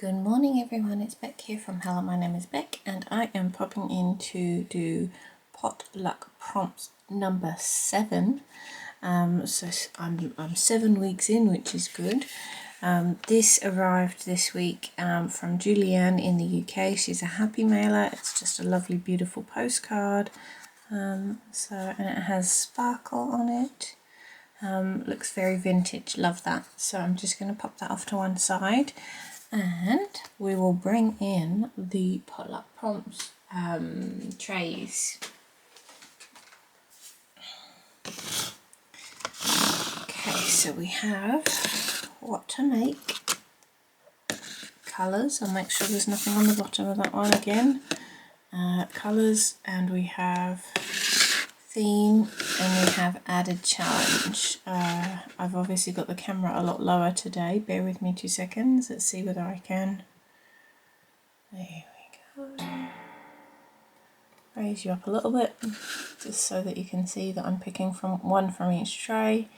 Good morning everyone, it's Beck here from Hello, my name is Beck and I am popping in to do potluck prompts number 7. So I'm 7 weeks in, which is good. This arrived this week from Julianne in the UK. She's a happy mailer. It's just a lovely beautiful postcard. And it has sparkle on it. Looks very vintage, love that. So I'm just going to pop that off to one side and we will bring in the potluck prompts trays. Okay, so we have what to make, colours. I'll make sure there's nothing on the bottom of that one again. Colours, and we have theme, and we have added challenge. I've obviously got the camera a lot lower today, bear with me 2 seconds, let's see whether I can. There we go. Raise you up a little bit just so that you can see that I'm picking from one from each tray.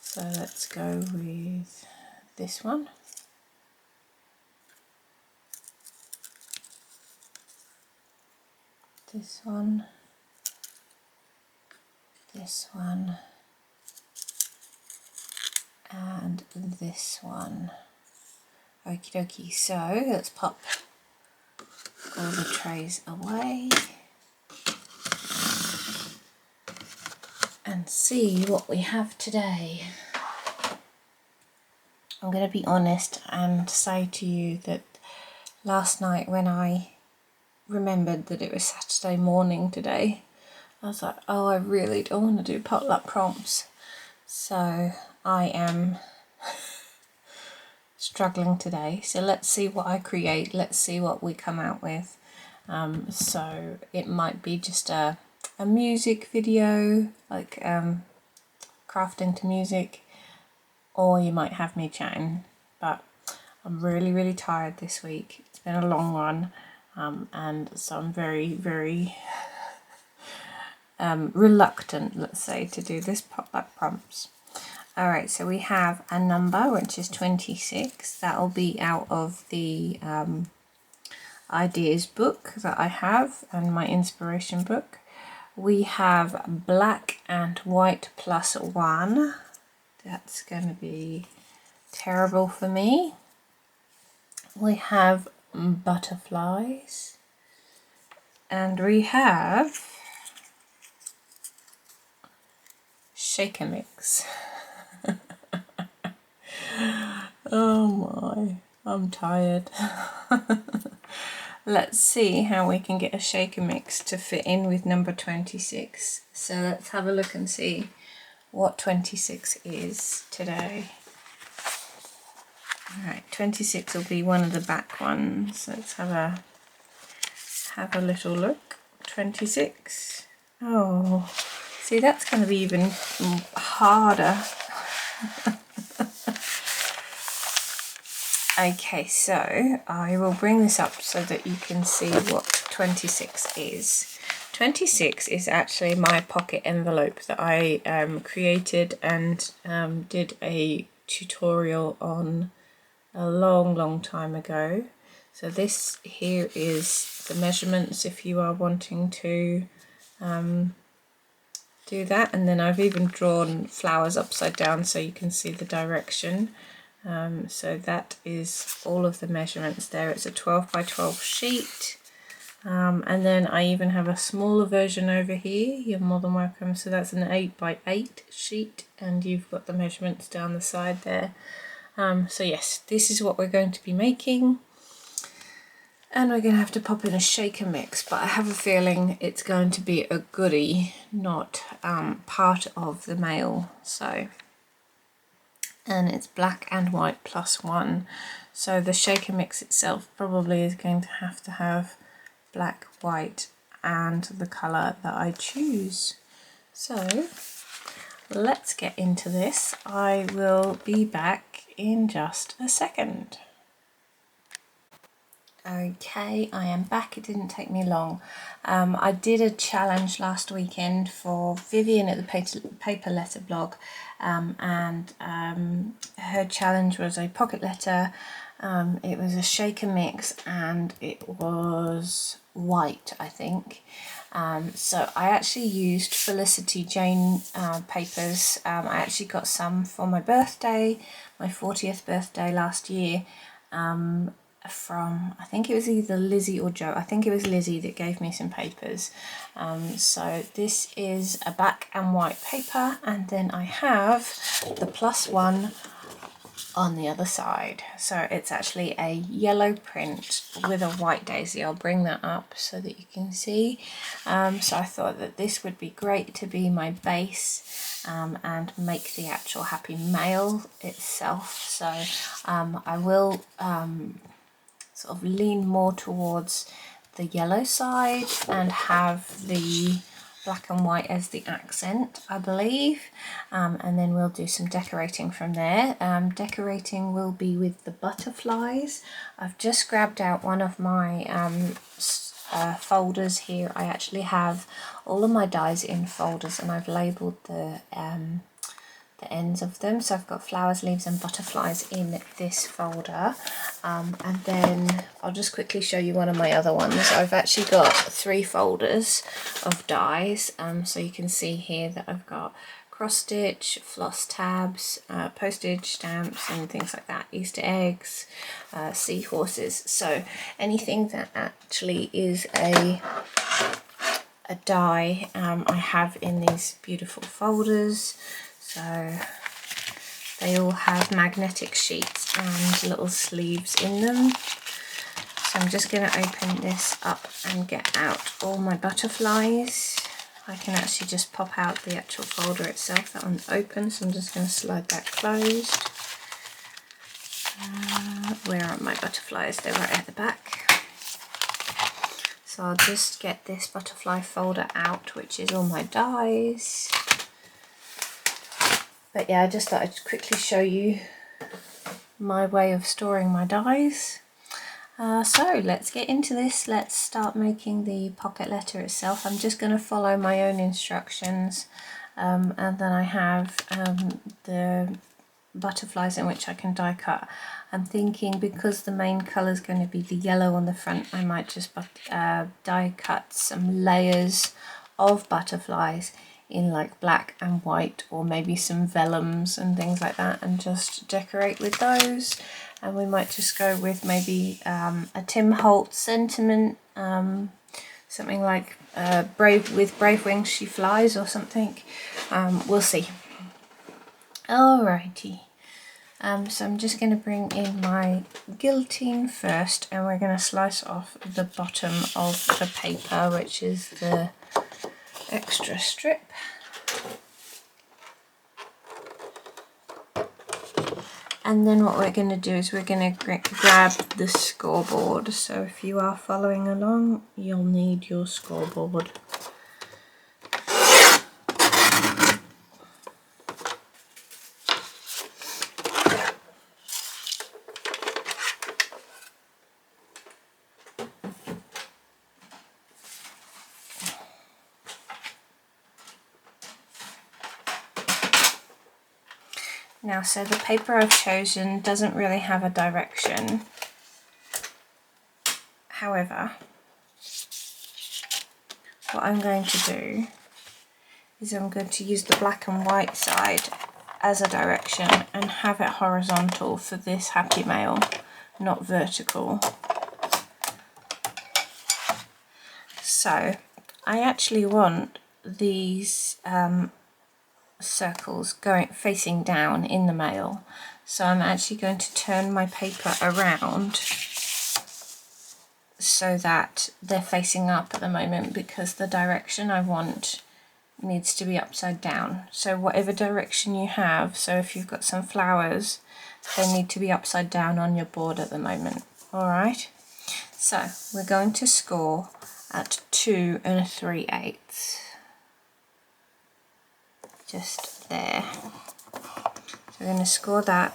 So let's go with this one. This one. This one. And this one. Okie dokie, so let's pop all the trays away and see what we have today. I'm going to be honest and say to you that last night when I remembered that it was Saturday morning today, I was like, oh, I really don't want to do potluck prompts. So I am struggling today. So let's see what I create. Let's see what we come out with. So it might be just a music video, like crafting to music, or you might have me chatting. But I'm really tired this week. It's been a long one, and so I'm very reluctant, let's say, to do this potluck prompts. Alright, so we have a number which is 26. That'll be out of the ideas book that I have and my inspiration book. We have black and white plus 1. That's going to be terrible for me. We have butterflies, and we have shaker mix. Oh my, I'm tired. Let's see how we can get a shaker mix to fit in with number 26. So let's have a look and see what 26 is today. Alright, 26 will be one of the back ones. Let's have a little look. 26. Oh, see, that's going to be even harder. Okay, so I will bring this up so that you can see what 26 is. 26 is actually my pocket envelope that I created and did a tutorial on a long time ago. So this here is the measurements if you are wanting to do that, and then I've even drawn flowers upside down so you can see the direction. So that is all of the measurements there. It's a 12 by 12 sheet, and then I even have a smaller version over here. You're more than welcome. So that's an 8 by 8 sheet, and you've got the measurements down the side there. So yes, this is what we're going to be making, and we're going to have to pop in a shaker mix, but I have a feeling it's going to be a goodie, not part of the mail. So, and it's black and white plus 1, so the shaker mix itself probably is going to have black, white and the colour that I choose. So let's get into this. I will be back in just a second. Okay, I am back. It didn't take me long. I did a challenge last weekend for Vivian at the Paper Letter blog, and her challenge was a pocket letter It was a shaker mix and it was white, I think. So I actually used Felicity Jane papers. I actually got some for my birthday, my 40th birthday last year, from, I think it was either Lizzie or Joe. I think it was Lizzie that gave me some papers. So this is a black and white paper, and then I have the +1 on the other side. So it's actually a yellow print with a white daisy. I'll bring that up so that you can see. So I thought that this would be great to be my base and make the actual happy mail itself. So I will sort of lean more towards the yellow side and have the black and white as the accent, I believe, and then we'll do some decorating from there. Decorating will be with the butterflies. I've just grabbed out one of my folders here. I actually have all of my dies in folders, and I've labelled the ends of them. So I've got flowers, leaves and butterflies in this folder, and then I'll just quickly show you one of my other ones. I've actually got 3 folders of dies, so you can see here that I've got cross stitch, floss tabs, postage stamps and things like that, Easter eggs, seahorses. So anything that actually is a die I have in these beautiful folders. So they all have magnetic sheets and little sleeves in them. So I'm just going to open this up and get out all my butterflies. I can actually just pop out the actual folder itself. That one's open, so I'm just going to slide that closed. Where are my butterflies? They're right at the back. So I'll just get this butterfly folder out, which is all my dies. But yeah, I just thought I'd quickly show you my way of storing my dies. So let's get into this. Let's start making the pocket letter itself. I'm just going to follow my own instructions, and then I have the butterflies in which I can die cut. I'm thinking because the main colour is going to be the yellow on the front, I might just die cut some layers of butterflies in like black and white, or maybe some vellums and things like that, and just decorate with those. And we might just go with maybe a Tim Holtz sentiment, something like brave wings she flies or something. We'll see. Alrighty. So I'm just going to bring in my guillotine first, and we're going to slice off the bottom of the paper, which is the extra strip. And then what we're going to do is we're going to grab the scoreboard. So if you are following along, you'll need your scoreboard. Now, so the paper I've chosen doesn't really have a direction. However, what I'm going to do is I'm going to use the black and white side as a direction and have it horizontal for this happy mail, not vertical. So I actually want these circles facing down in the mail, so I'm actually going to turn my paper around so that they're facing up at the moment, because the direction I want needs to be upside down. So whatever direction you have, so if you've got some flowers, they need to be upside down on your board at the moment. Alright, so we're going to score at 2 3/8. Just there. So we're going to score that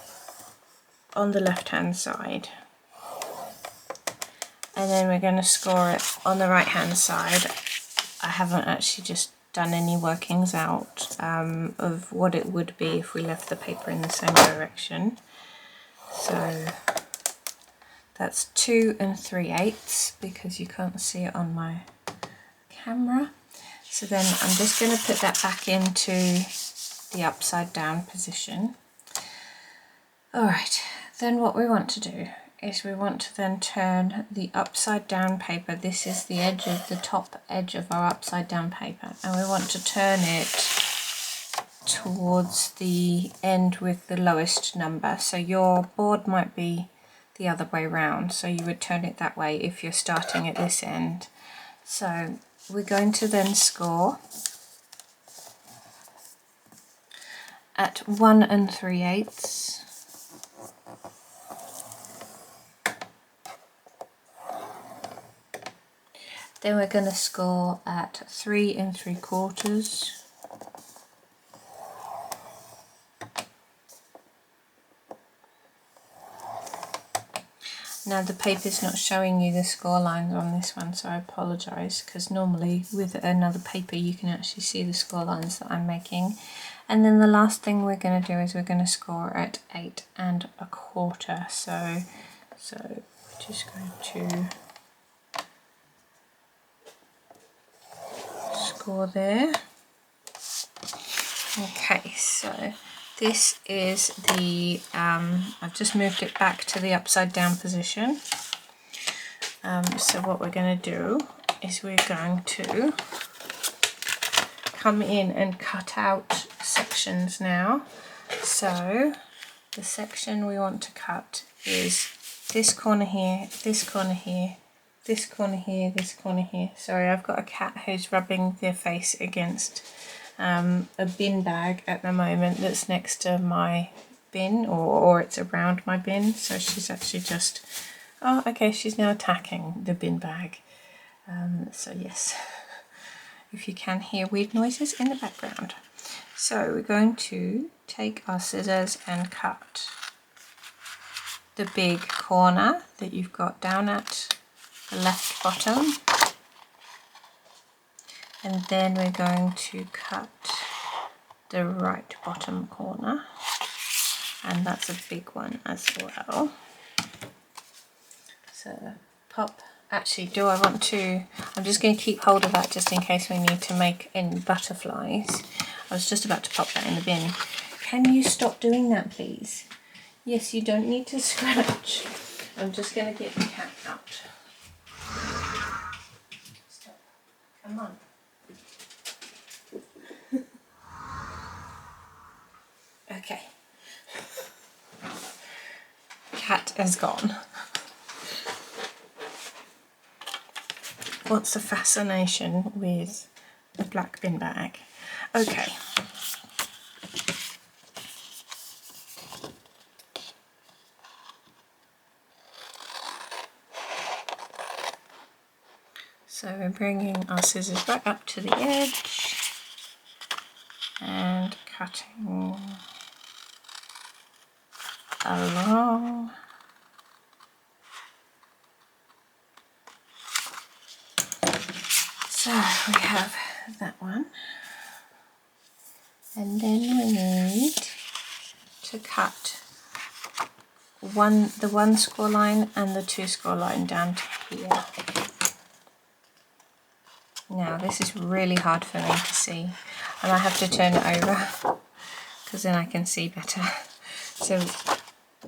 on the left hand side, and then we're going to score it on the right hand side. I haven't actually just done any workings out of what it would be if we left the paper in the same direction. So That's 2 3/8 because you can't see it on my camera. So then I'm just going to put that back into the upside down position. Alright, then what we want to do is we want to then turn the upside down paper. This is the edge of the top edge of our upside down paper, and we want to turn it towards the end with the lowest number. So your board might be the other way round, so you would turn it that way if you're starting at this end. So we're going to then score at 1 3/8. Then we're going to score at 3 3/4. Now the paper's not showing you the score lines on this one, so I apologise, because normally with another paper you can actually see the score lines that I'm making. And then the last thing we're going to do is we're going to score at 8 1/4. So we're just going to score there. Okay, so this is the, I've just moved it back to the upside down position. So what we're going to do is we're going to come in and cut out sections now. So the section we want to cut is this corner here, this corner here, this corner here, this corner here. Sorry, I've got a cat who's rubbing their face against a bin bag at the moment that's next to my bin, or it's around my bin. So she's actually just, oh okay, she's now attacking the bin bag. So yes, if you can hear weird noises in the background. So we're going to take our scissors and cut the big corner that you've got down at the left bottom, and then we're going to cut the right bottom corner, and that's a big one as well. So pop, actually do I want to, I'm just going to keep hold of that just in case we need to make any butterflies. I was just about to pop that in the bin. Can you stop doing that please? Yes, you don't need to scratch. I'm just going to get the cat out. Stop. Come on. Okay. Cat has gone. What's the fascination with a black bin bag? Okay. So we're bringing our scissors back up to the edge and cutting along. So we have that one, and then we need to cut the one score line and the 2 score line down to here. Now this is really hard for me to see, and I have to turn it over because then I can see better. So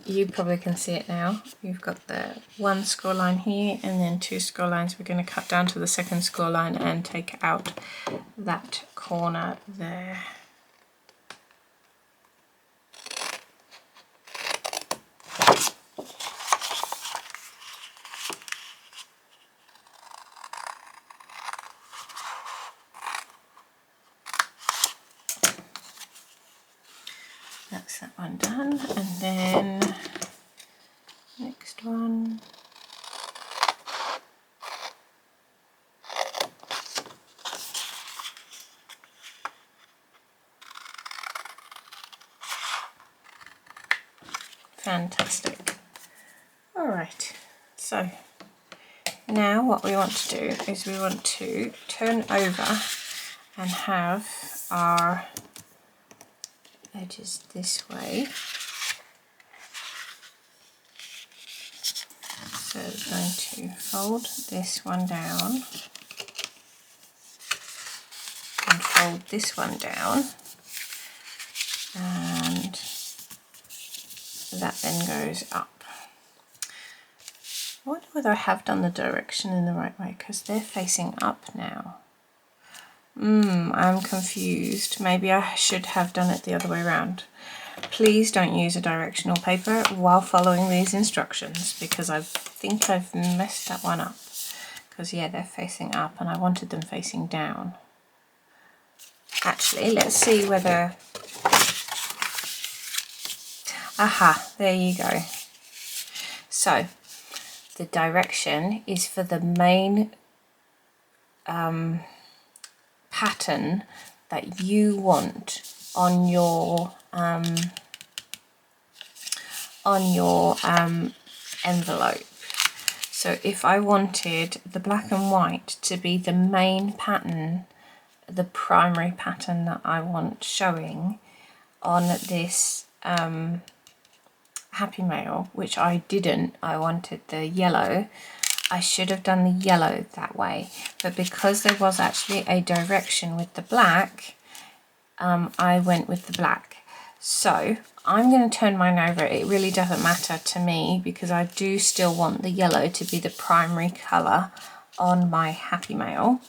you probably can see it now. You've got the 1 score line here and then 2 score lines. We're going to cut down to the 2nd score line and take out that corner there. That's that one done, and then next one. Fantastic. Alright, so now what we want to do is we want to turn over and have our edges this way. So we're going to fold this one down and fold this one down, and that then goes up. I wonder whether I have done the direction in the right way, because they're facing up now. I'm confused. Maybe I should have done it the other way around. Please don't use a directional paper while following these instructions, because I think I've messed that one up. Because yeah, they're facing up and I wanted them facing down. Actually, let's see whether... Aha, there you go. So, the direction is for the main pattern that you want on your envelope. So if I wanted the black and white to be the main pattern, the primary pattern that I want showing on this Happy Mail, which I didn't, I wanted the yellow, I should have done the yellow that way, but because there was actually a direction with the black, I went with the black. So I'm going to turn mine over. It really doesn't matter to me because I do still want the yellow to be the primary colour on my Happy Mail,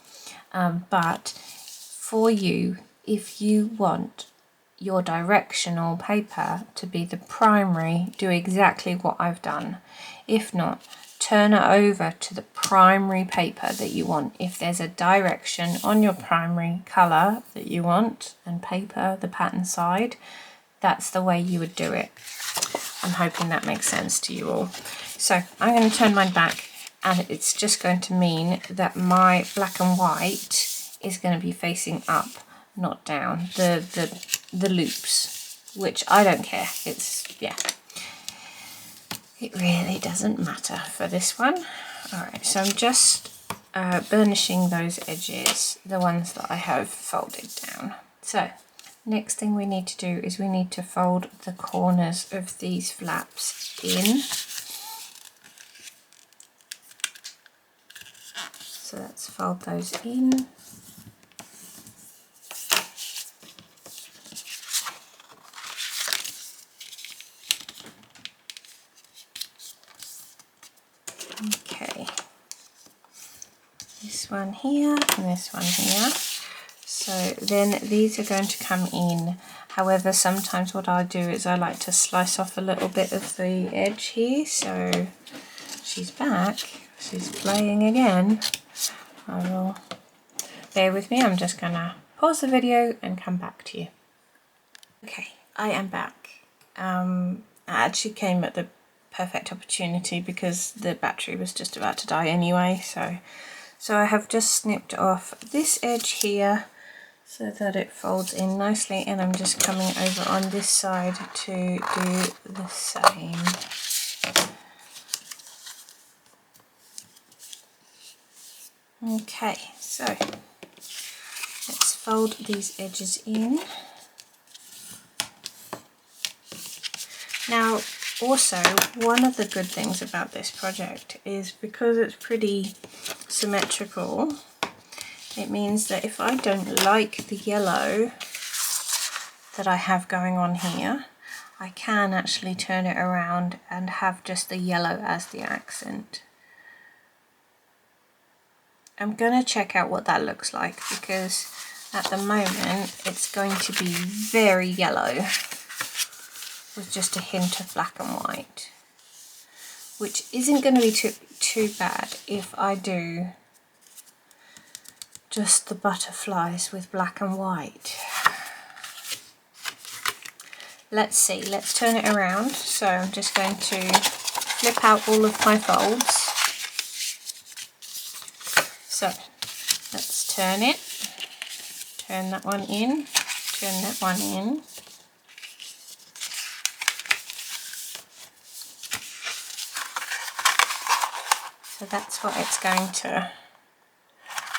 but for you, if you want your directional paper to be the primary, do exactly what I've done. If not, turn it over to the primary paper that you want. If there's a direction on your primary colour that you want and paper, the pattern side, that's the way you would do it. I'm hoping that makes sense to you all. So I'm going to turn mine back, and it's just going to mean that my black and white is going to be facing up, not down, the loops, which I don't care. It's, yeah, it really doesn't matter for this one. Alright, so I'm just burnishing those edges, the ones that I have folded down. So next thing we need to do is we need to fold the corners of these flaps in. So let's fold those in. Okay, this one here and this one here. So then these are going to come in. However, sometimes what I do is I like to slice off a little bit of the edge here. So she's back, she's playing again. I will, bear with me, I'm just gonna pause the video and come back to you. Okay, I am back. I actually came at the perfect opportunity because the battery was just about to die anyway, so I have just snipped off this edge here so that it folds in nicely, and I'm just coming over on this side to do the same. Okay, so let's fold these edges in. Now, also, one of the good things about this project is because it's pretty symmetrical, it means that if I don't like the yellow that I have going on here, I can actually turn it around and have just the yellow as the accent. I'm going to check out what that looks like, because at the moment it's going to be very yellow with just a hint of black and white, which isn't going to be too bad if I do just the butterflies with black and white. Let's see, let's turn it around. So I'm just going to flip out all of my folds. So let's turn it, turn that one in, turn that one in. So that's what it's going to,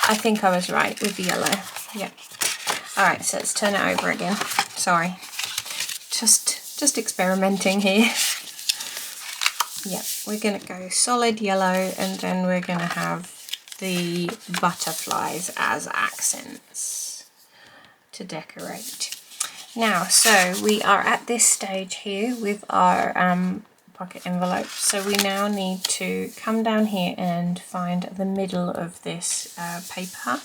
I think I was right with the yellow, yeah. Alright, so let's turn it over again, sorry. Just experimenting here. Yeah, we're going to go solid yellow, and then we're going to have the butterflies as accents to decorate. Now, so we are at this stage here with our pocket envelope. So we now need to come down here and find the middle of this paper.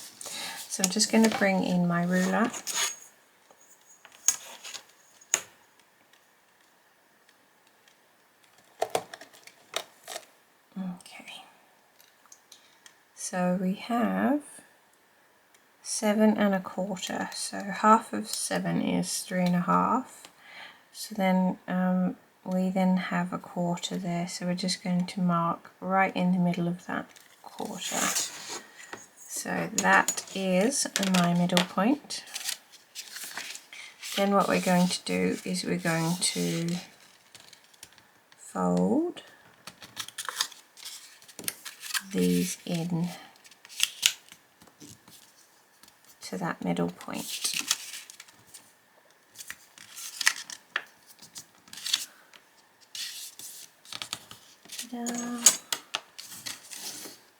So I'm just going to bring in my ruler. Okay. So we have 7 1/4. So half of 7 is 3 1/2. So then we then have a quarter there. So we're just going to mark right in the middle of that quarter. So that is my middle point. Then what we're going to do is we're going to fold these in to that middle point. Ta-da.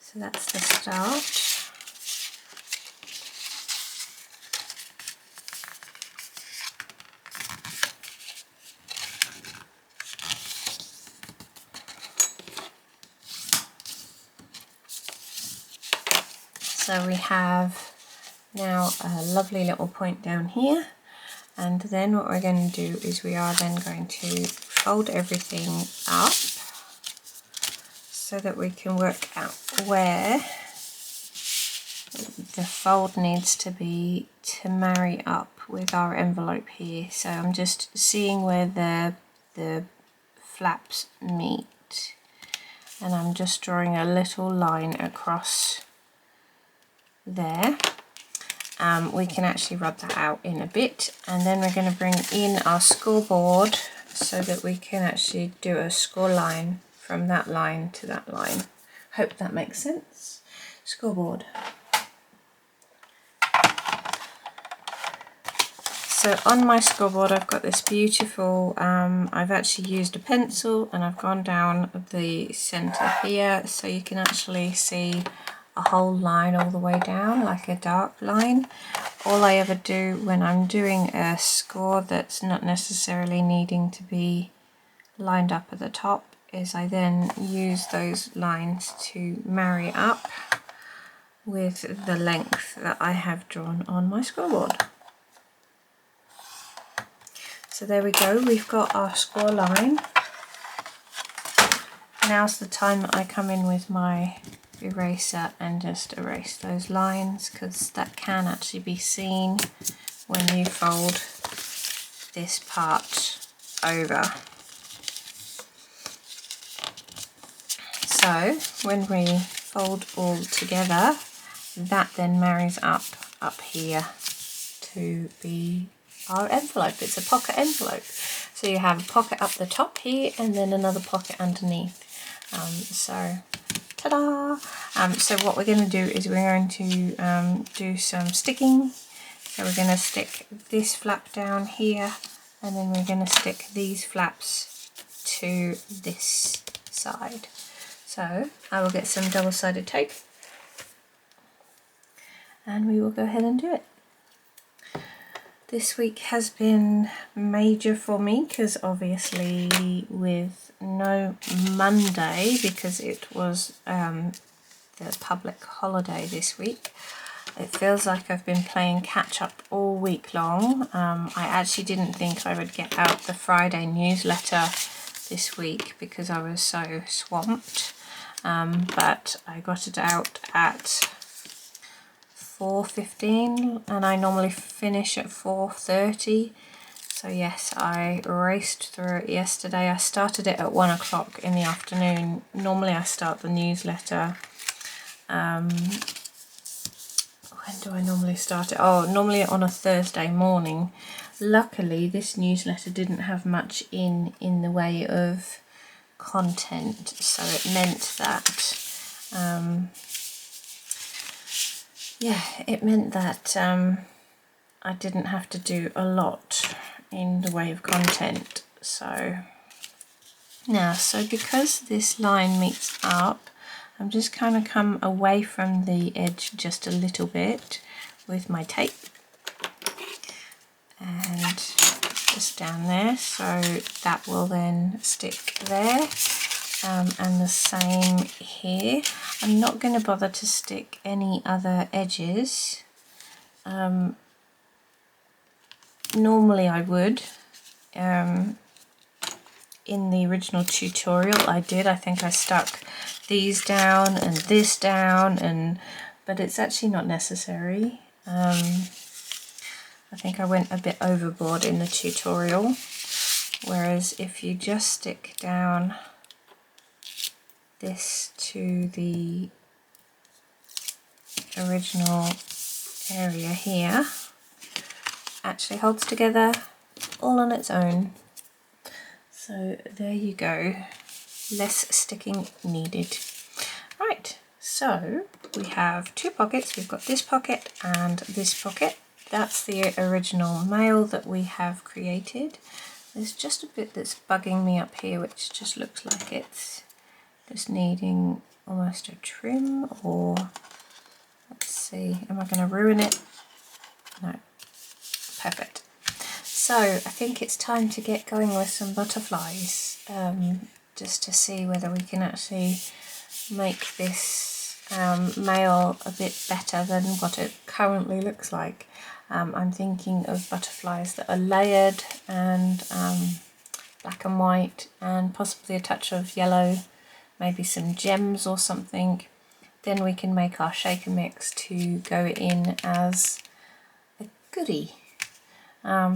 So that's the start. So we have now a lovely little point down here, and then what we're going to do is we are then going to fold everything up so that we can work out where the fold needs to be to marry up with our envelope here. So I'm just seeing where the flaps meet, and I'm just drawing a little line across there. We can actually rub that out in a bit, and then we're going to bring in our scoreboard so that we can actually do a score line from that line to that line. Hope that makes sense. Scoreboard. So on my scoreboard I've got this beautiful, I've actually used a pencil and I've gone down the centre here so you can actually see a whole line all the way down, like a dark line. All I ever do when I'm doing a score that's not necessarily needing to be lined up at the top is I then use those lines to marry up with the length that I have drawn on my scoreboard. So there we go, we've got our score line. Now's the time that I come in with my eraser and just erase those lines, because that can actually be seen when you fold this part over. So when we fold all together, that then marries up here to be our envelope. It's a pocket envelope. So you have a pocket up the top here and then another pocket underneath. So ta-da! So what we're going to do is we're going to do some sticking. So we're going to stick this flap down here, and then we're going to stick these flaps to this side. So I will get some double-sided tape and we will go ahead and do it. This week has been major for me because obviously with no Monday, because it was the public holiday this week, it feels like I've been playing catch up all week long. I actually didn't think I would get out the Friday newsletter this week because I was so swamped, but I got it out at 4:15 and I normally finish at 4:30. So yes, I raced through it yesterday. I started it at 1 o'clock in the afternoon. Normally I start the newsletter. When do I normally start it? Oh, normally on a Thursday morning. Luckily this newsletter didn't have much in the way of content, so it meant that I didn't have to do a lot in the way of content. So Now, so because this line meets up, I'm just kind of come away from the edge just a little bit with my tape, and just down there, so that will then stick there. And the same here. I'm not going to bother to stick any other edges. Normally I would. In the original tutorial I did. I think I stuck these down and this down, but it's actually not necessary. I think I went a bit overboard in the tutorial, whereas if you just stick down this to the original area here, actually holds together all on its own. So there you go, less sticking needed. Right, so we have two pockets. We've got this pocket and this pocket. That's the original male that we have created. There's just a bit that's bugging me up here, which just looks like it's just needing almost a trim, or let's see, am I going to ruin it? No, perfect. So I think it's time to get going with some butterflies, just to see whether we can actually make this male a bit better than what it currently looks like. I'm thinking of butterflies that are layered and black and white, and possibly a touch of yellow, maybe some gems or something. Then we can make our shaker mix to go in as a goodie.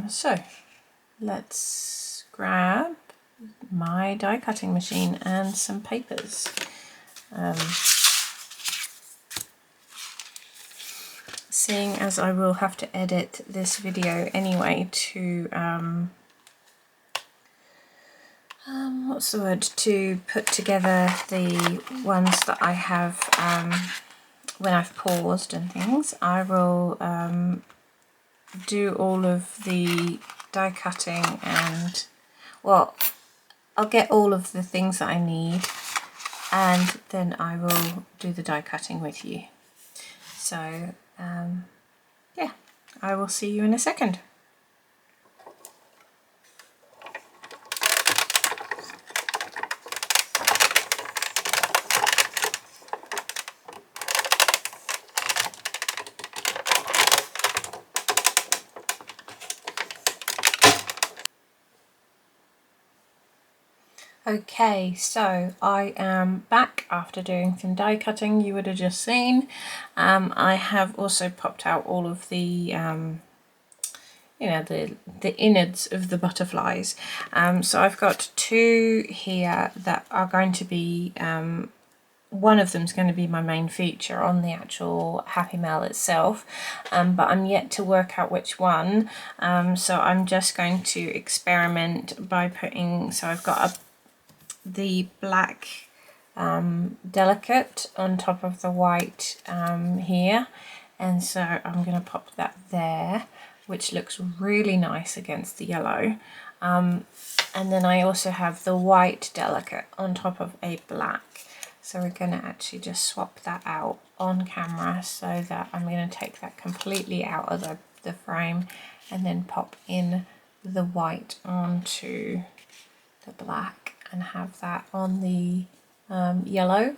So let's grab my die cutting machine and some papers. Seeing as I will have to edit this video anyway to what's the word, to put together the ones that I have when I've paused and things, I will do all of the die cutting, and well, I'll get all of the things that I need, and then I will do the die cutting with you. So yeah, I will see you in a second. Okay, so I am back after doing some die cutting. You would have just seen. I have also popped out all of the, you know, the innards of the butterflies. So I've got two here that are going to be, one of them is going to be my main feature on the actual Happy Mail itself, but I'm yet to work out which one. So I'm just going to experiment by putting, so I've got the black delicate on top of the white here, and so I'm going to pop that there, which looks really nice against the yellow, and then I also have the white delicate on top of a black, so we're going to actually just swap that out on camera, so that I'm going to take that completely out of the frame and then pop in the white onto the black and have that on the yellow.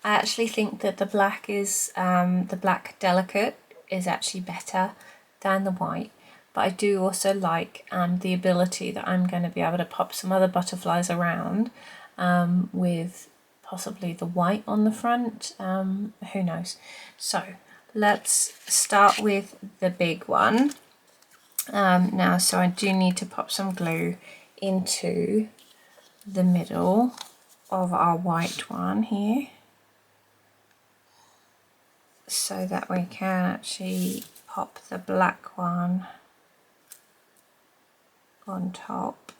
I actually think that the black is the black delicate is actually better than the white, but I do also like the ability that I'm going to be able to pop some other butterflies around with possibly the white on the front, who knows. So let's start with the big one now. So I do need to pop some glue into the middle of our white one here, so that we can actually pop the black one on top.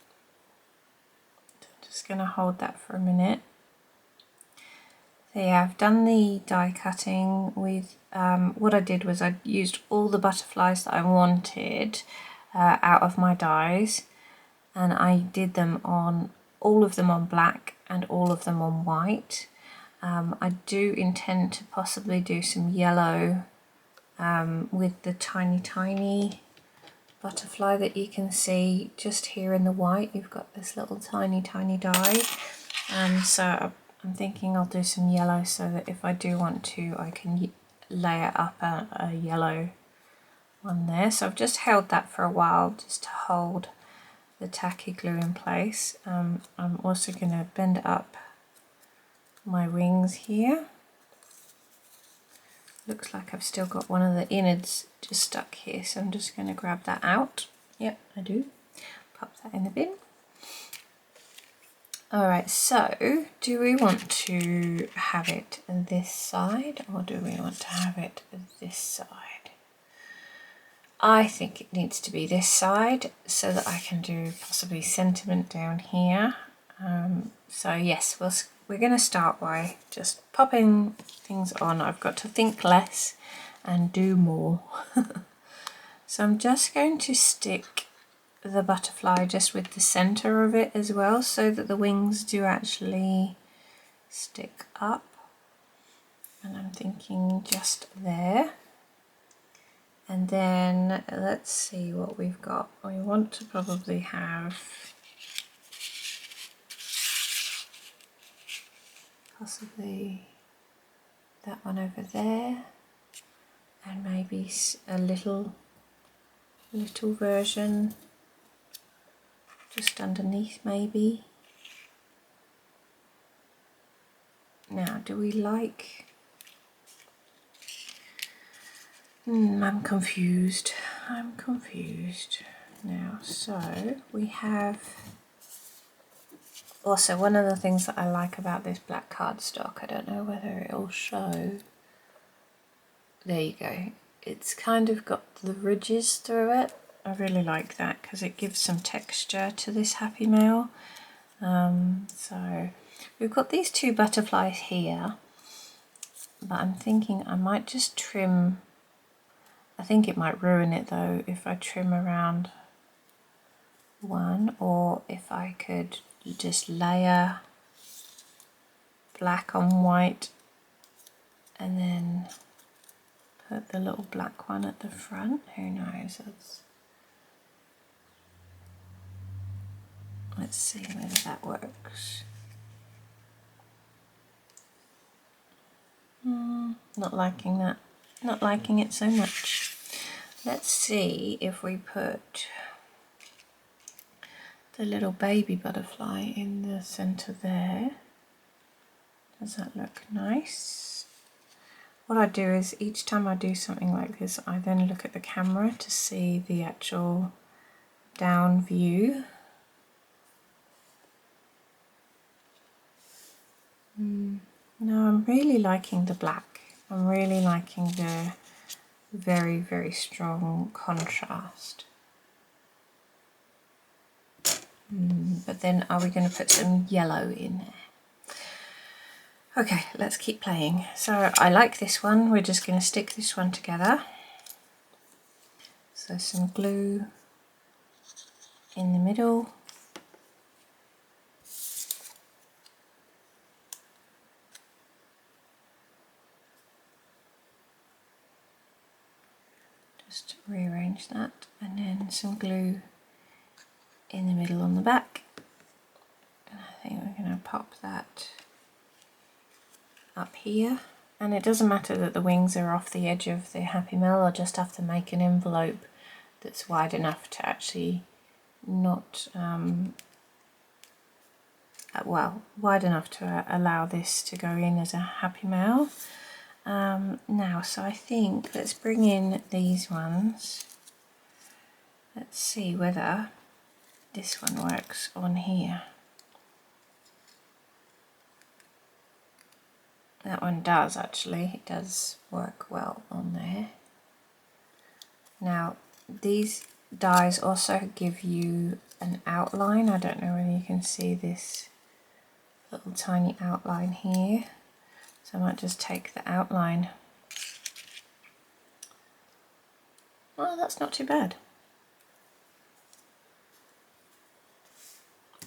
I'm just going to hold that for a minute. So yeah, I've done the die cutting with, what I did was I used all the butterflies that I wanted out of my dies, and I did them on all of them on black and all of them on white. I do intend to possibly do some yellow with the tiny butterfly that you can see just here in the white. You've got this little tiny die. So I'm thinking I'll do some yellow so that if I do want to, I can layer up a yellow one there. So I've just held that for a while just to hold the tacky glue in place. I'm also going to bend up my wings here. Looks like I've still got one of the innards just stuck here, so I'm just going to grab that out. Yep, I do. Pop that in the bin. Alright, so do we want to have it this side or do we want to have it this side? I think it needs to be this side so that I can do possibly sentiment down here. So yes, we're going to start by just popping things on. I've got to think less and do more. So I'm just going to stick the butterfly just with the center of it as well, so that the wings do actually stick up. And I'm thinking just there. And then let's see what we've got. We want to probably have possibly that one over there, and maybe a little version just underneath maybe. Now, do we like... I'm confused. Now, so we have... Also, one of the things that I like about this black cardstock, I don't know whether it'll show... There you go. It's kind of got the ridges through it. I really like that because it gives some texture to this Happy Mail. So we've got these two butterflies here, but I'm thinking I might just trim. I think it might ruin it though if I trim around one, or if I could just layer black on white and then put the little black one at the front. Who knows? Let's see whether that works. Not liking that. Not liking it so much. Let's see if we put the little baby butterfly in the center there. Does that look nice? What I do is each time I do something like this, I then look at the camera to see the actual down view. No, I'm really liking the black. I'm really liking the very, very strong contrast. But then are we going to put some yellow in there? Okay, let's keep playing. So I like this one. We're just going to stick this one together. So some glue in the middle. Just rearrange that, and then some glue in the middle on the back. And I think we're going to pop that up here. And it doesn't matter that the wings are off the edge of the Happy Mail. I'll just have to make an envelope that's wide enough to actually not, well, wide enough to allow this to go in as a Happy Mail. Now, so I think let's bring in these ones. Let's see whether this one works on here. That one does actually, it does work well on there. Now, these dies also give you an outline. I don't know whether you can see this little tiny outline here. So I might just take the outline. Well, that's not too bad.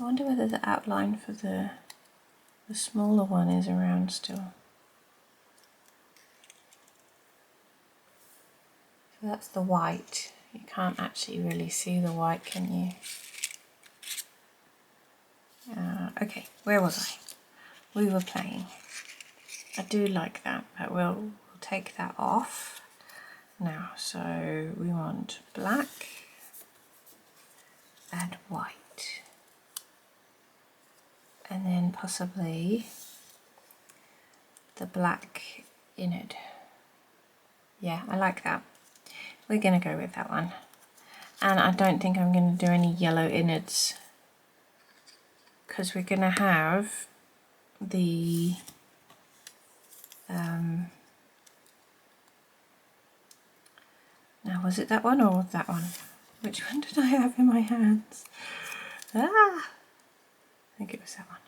I wonder whether the outline for the smaller one is around still. So that's the white. You can't actually really see the white, can you? Okay, where was I? We were playing. I do like that, but we'll take that off now. So we want black and white, and then possibly the black innard. Yeah, I like that. We're going to go with that one. And I don't think I'm going to do any yellow innards, because we're going to have the now, was it that one or that one? Which one did I have in my hands? Ah, I think it was that one.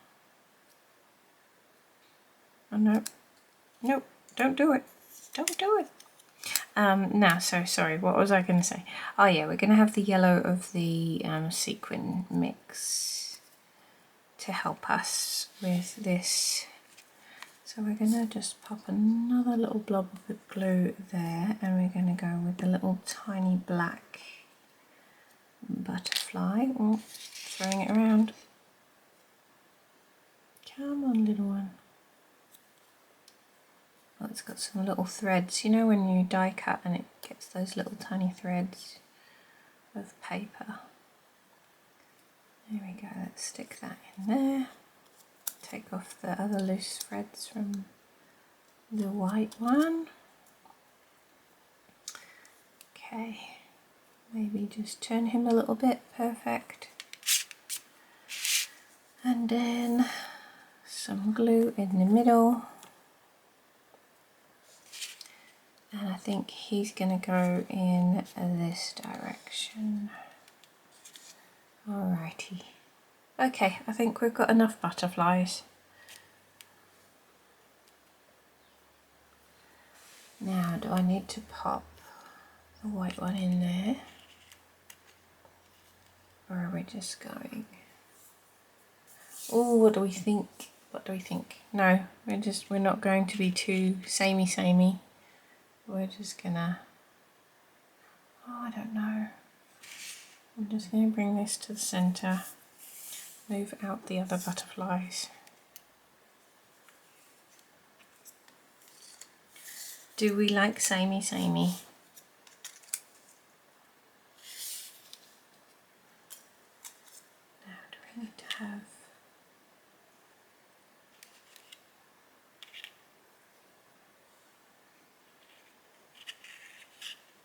Oh no, nope, don't do it, don't do it. Now, so sorry, what was I going to say? Oh yeah, we're going to have the yellow of the sequin mix to help us with this. So we're going to just pop another little blob of glue there, and we're going to go with the little tiny black butterfly. Oh, throwing it around. Come on, little one. Oh, it's got some little threads. You know when you die cut and it gets those little tiny threads of paper. There we go, let's stick that in there. Take off the other loose threads from the white one. Okay, maybe just turn him a little bit, perfect. And then some glue in the middle. And I think he's going to go in this direction. Alrighty. Okay, I think we've got enough butterflies. Now, do I need to pop the white one in there? Or are we just going? Oh, what do we think? What do we think? No, we're not going to be too samey. We're just gonna, oh, I don't know. I'm just gonna bring this to the center, move out the other butterflies. Do we like samey? Now, do we need to have...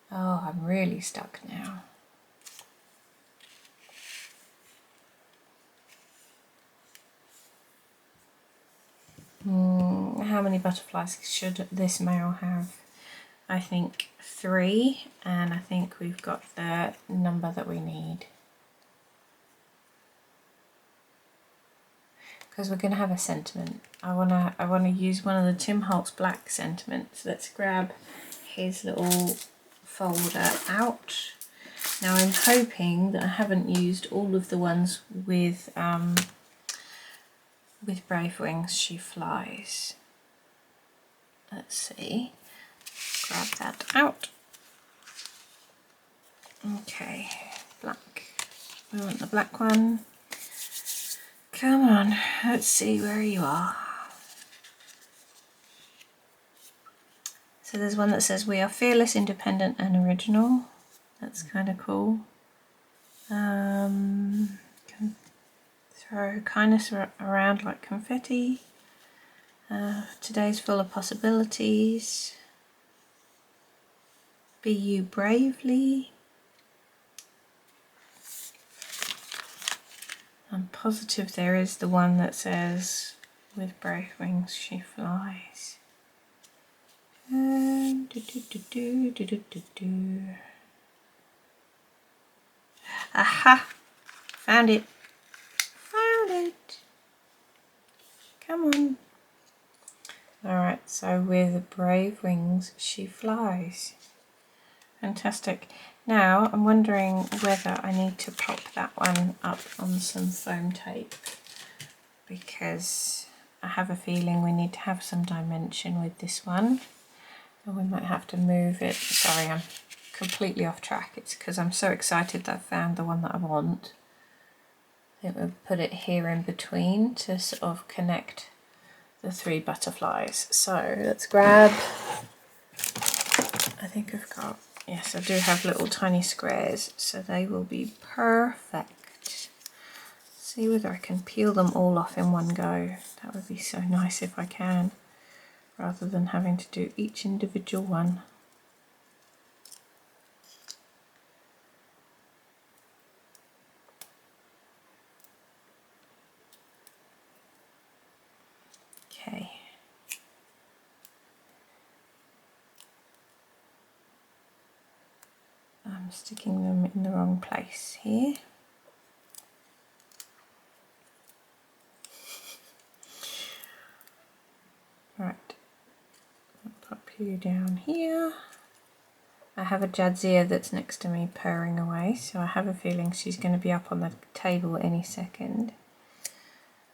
Oh, I'm really stuck now. How many butterflies should this male have? I think 3, and I think we've got the number that we need. Because we're going to have a sentiment. I wanna use one of the Tim Holtz black sentiments. Let's grab his little folder out. Now I'm hoping that I haven't used all of the ones with Brave Wings She Flies. Let's see. Grab that out. Okay, black. We want the black one. Come on, let's see where you are. So there's one that says, "We are fearless, independent and original." That's kind of cool. Can throw kindness around like confetti. Today's full of possibilities. Be you bravely. I'm positive there is the one that says, "With brave wings she flies." Aha! Found it! Found it! Come on! Alright, so with brave wings she flies. Fantastic. Now I'm wondering whether I need to pop that one up on some foam tape, because I have a feeling we need to have some dimension with this one, and we might have to move it. Sorry, I'm completely off track. It's because I'm so excited that I found the one that I want. I think we'll put it here in between to sort of connect the 3 butterflies. So let's grab, I think I've got, yes, I do have little tiny squares, so they will be perfect. See whether I can peel them all off in one go. That would be so nice if I can, rather than having to do each individual one. Okay. I'm sticking them in the wrong place here. Right, I'll pop you down here. I have a Jadzia that's next to me purring away, so I have a feeling she's going to be up on the table any second.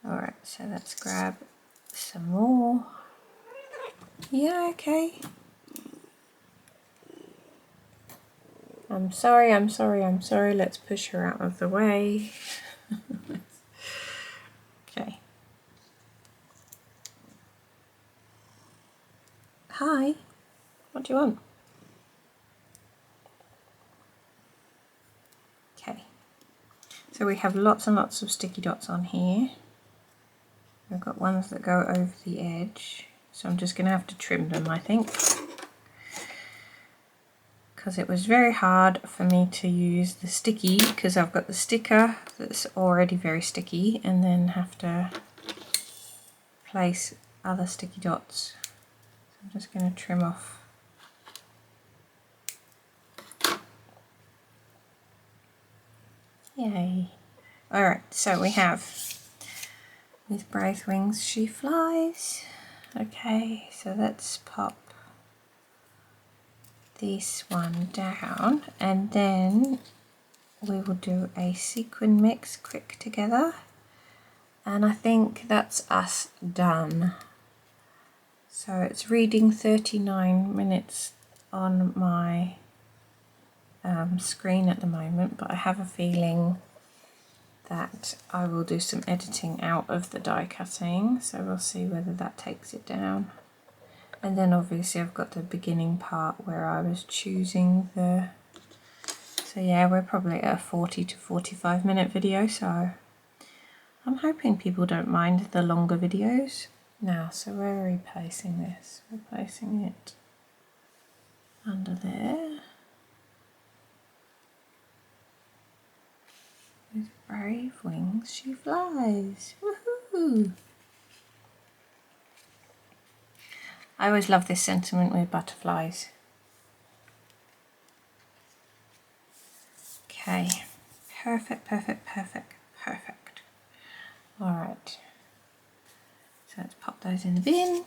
Alright, so let's grab some more. Yeah, okay. I'm sorry, I'm sorry, I'm sorry. Let's push her out of the way. Okay. Hi, what do you want? Okay. So we have lots and lots of sticky dots on here. We've got ones that go over the edge, so I'm just going to have to trim them, I think, because it was very hard for me to use the sticky, because I've got the sticker that's already very sticky, and then have to place other sticky dots. So I'm just going to trim off. Yay. Alright, so we have with Brave Wings She Flies. Okay, so let's pop this one down, and then we will do a sequin mix quick together, and I think that's us done. So it's reading 39 minutes on my screen at the moment, but I have a feeling that I will do some editing out of the die cutting, so we'll see whether that takes it down. And then obviously I've got the beginning part where I was choosing the, so yeah, we're probably at a 40 to 45 minute video, so I'm hoping people don't mind the longer videos. Now, so where are we placing this? We're placing it under there. With Brave Wings She Flies. Woohoo! I always love this sentiment with butterflies. Okay, perfect, perfect, perfect, perfect. Alright, so let's pop those in the bin.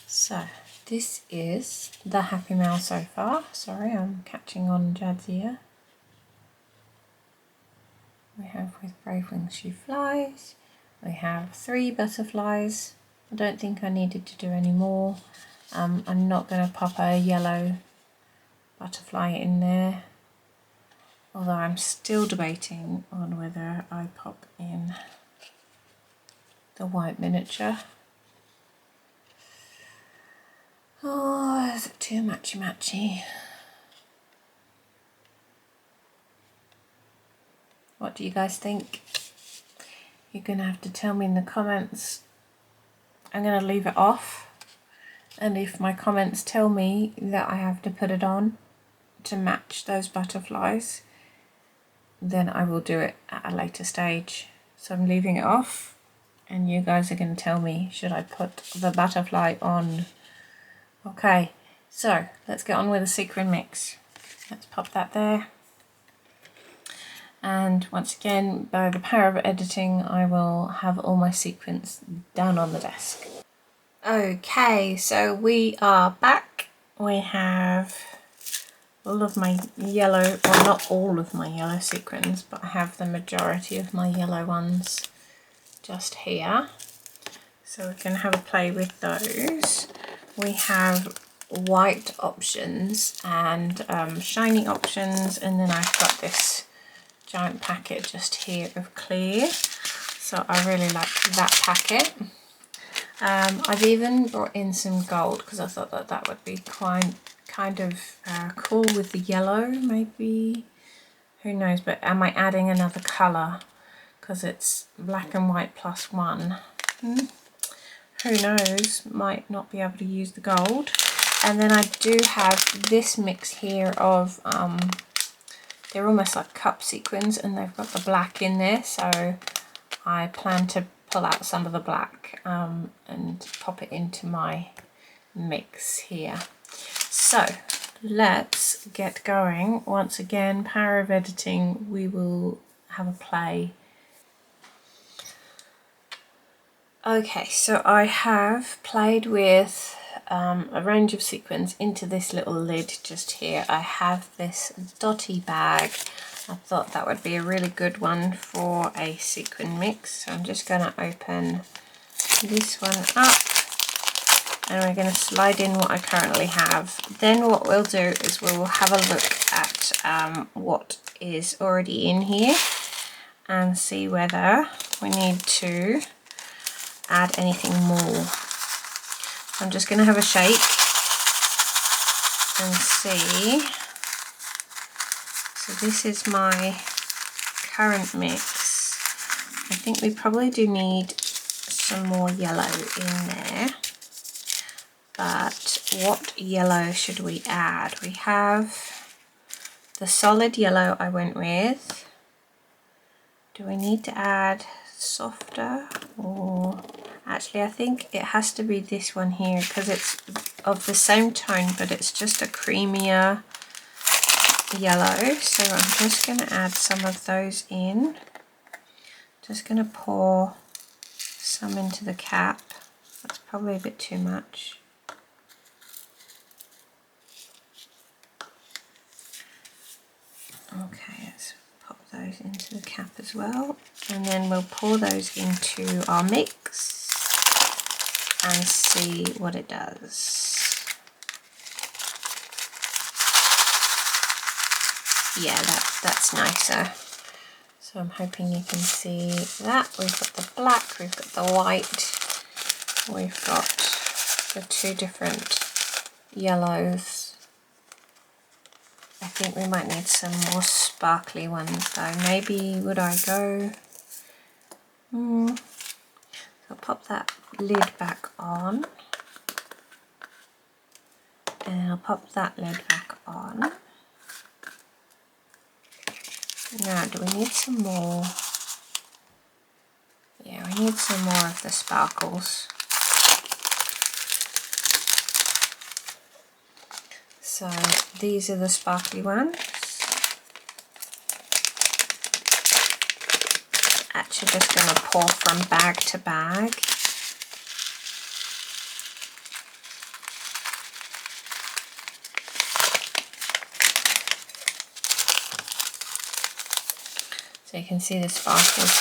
So, this is the Happy Mail so far. Sorry, I'm catching on Jadzia. We have with Brave Wings She Flies. We have 3 butterflies. I don't think I needed to do any more. I'm not going to pop a yellow butterfly in there, although I'm still debating on whether I pop in the white miniature. Oh, is it too matchy-matchy? What do you guys think? You're going to have to tell me in the comments. I'm going to leave it off, and if my comments tell me that I have to put it on to match those butterflies, then I will do it at a later stage. So I'm leaving it off, and you guys are going to tell me, should I put the butterfly on? Okay, so let's get on with the sequin mix. Let's pop that there. And once again, by the power of editing, I will have all my sequins down on the desk. Okay, so we are back. We have all of my yellow, well not all of my yellow sequins, but I have the majority of my yellow ones just here. So we can have a play with those. We have white options and shiny options, and then I've got this giant packet just here of clear. So I really like that packet. I've even brought in some gold because I thought that that would be quite kind of cool with the yellow, maybe, who knows, but am I adding another colour because it's black and white plus one? Who knows, might not be able to use the gold. And then I do have this mix here of they're almost like cup sequins, and they've got the black in there, so I plan to pull out some of the black and pop it into my mix here. So let's get going. Once again, power of editing, we will have a play. Okay, so I have played with a range of sequins into this little lid just here. I have this dotty bag. I thought that would be a really good one for a sequin mix. So I'm just going to open this one up, and we're going to slide in what I currently have. Then what we'll do is we will have a look at what is already in here and see whether we need to add anything more. I'm just going to have a shake and see. So this is my current mix. I think we probably do need some more yellow in there. But what yellow should we add? We have the solid yellow I went with. Do we need to add softer, or actually I think it has to be this one here because it's of the same tone, but it's just a creamier yellow. So I'm just going to add some of those in. Just going to pour some into the cap. That's probably a bit too much. Okay, let's pop those into the cap as well, and then we'll pour those into our mix and see what it does. Yeah, that's nicer. So I'm hoping you can see that. We've got the black, we've got the white, we've got the two different yellows. I think we might need some more sparkly ones though. Maybe would I go? So I'll pop that lid back on. And I'll pop that lid back on. Now, do we need some more? Yeah, we need some more of the sparkles. So these are the sparkly ones. Actually just going to pour from bag to bag. So you can see the sparkles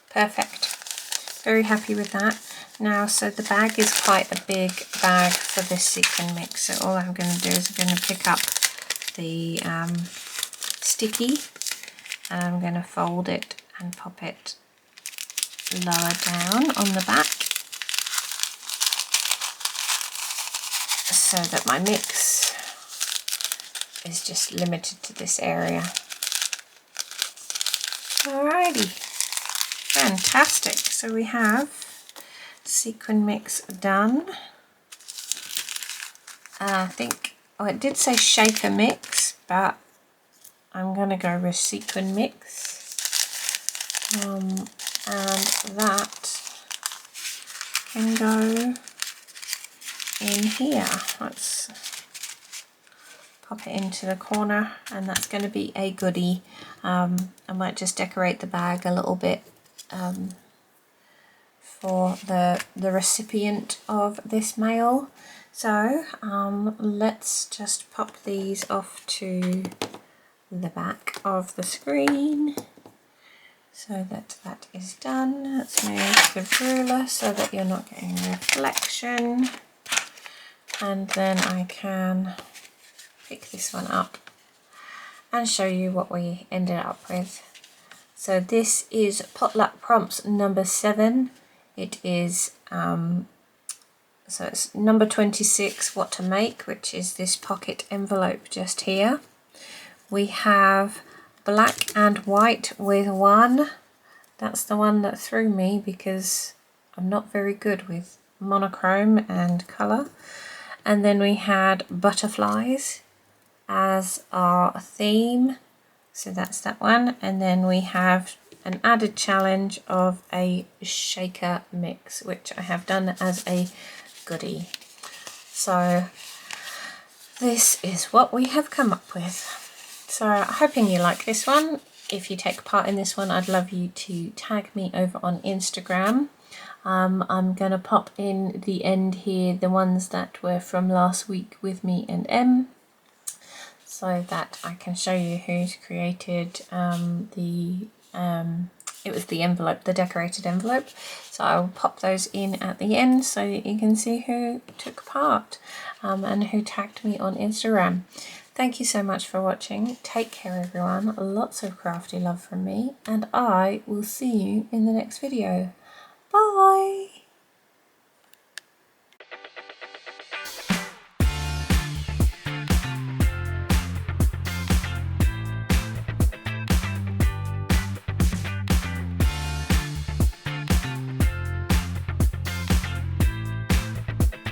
there. Perfect. Very happy with that. Now, so the bag is quite a big bag for this sequin mix, so all I'm going to do is I'm going to pick up the sticky, and I'm going to fold it and pop it lower down on the back so that my mix is just limited to this area. Alrighty, fantastic. So we have sequin mix done. I think, oh, it did say shaker mix, but I'm going to go with sequin mix. And that can go in here. Let's pop it into the corner, and that's going to be a goodie. I might just decorate the bag a little bit for the recipient of this mail. So let's just pop these off to the back of the screen so that that is done. Let's move the ruler so that you're not getting reflection, and then I can pick this one up and show you what we ended up with. So this is Potluck Prompts number 7. It is so it's number 26, what to make, which is this pocket envelope just here. We have black and white with 1. That's the one that threw me because I'm not very good with monochrome and colour. And then we had butterflies as our theme, so that's that one. And then we have an added challenge of a shaker mix, which I have done as a goodie. So this is what we have come up with. So hoping you like this one. If you take part in this one, I'd love you to tag me over on Instagram. I'm going to pop in the end here the ones that were from last week with me and Em, so that I can show you who's created it was the envelope, the decorated envelope. So I'll pop those in at the end so that you can see who took part and who tagged me on Instagram. Thank you so much for watching. Take care everyone. Lots of crafty love from me, and I will see you in the next video.